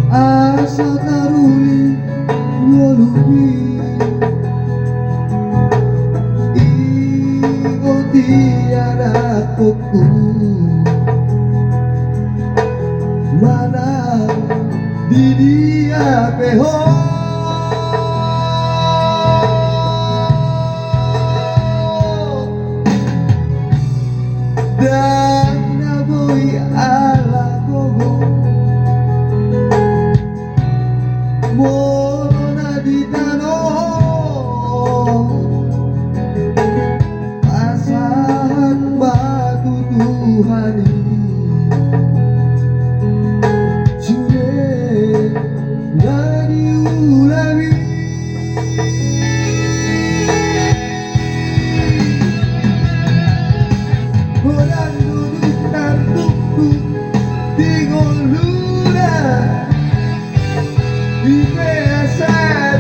asa taruli wolubi iko tiada koku mana di dia peho dan naboi ala gogo morona di tano pasahan batu Tuhani sudah dari ulami orang duduk tantukku di golura di biasa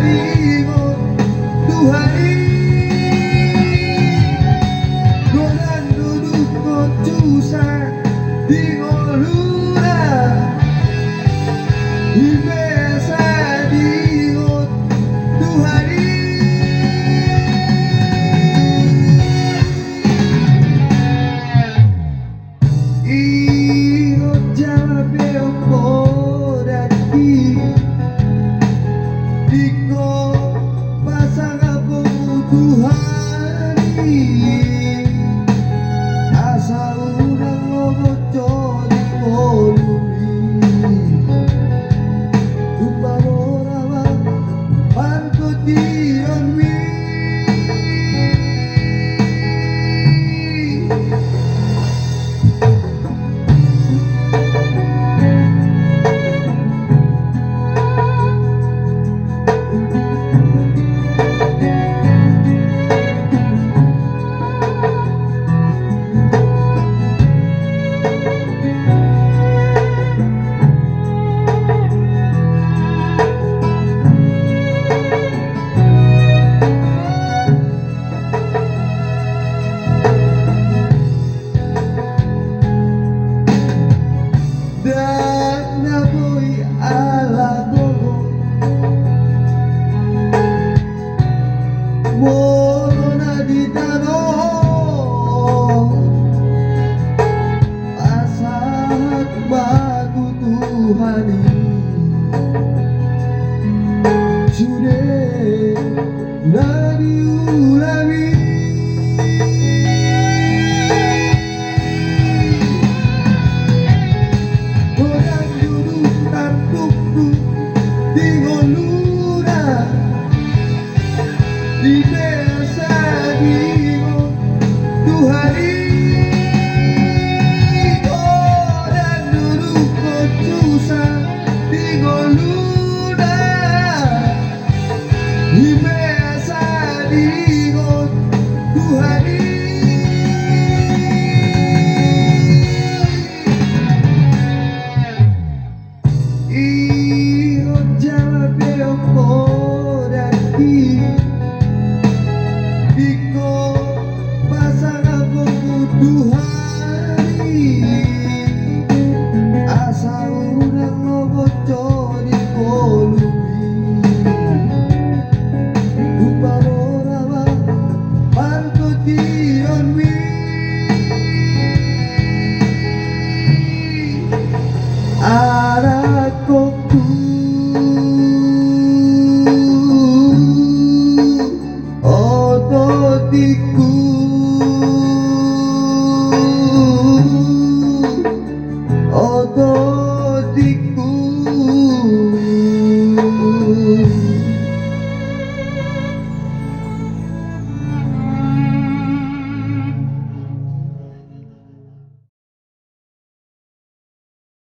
bingung Tuhani orang duduk kocusa di golura di biasa bingung Tuhani ingot jabe podati iko pasang aku Tuhani asa urang loboco di molumi Tuparora panto tironmi dan naboi ala gogo morona di tano asahat batu Tuhani sudah dari ulami orang duduk tantukku di golura di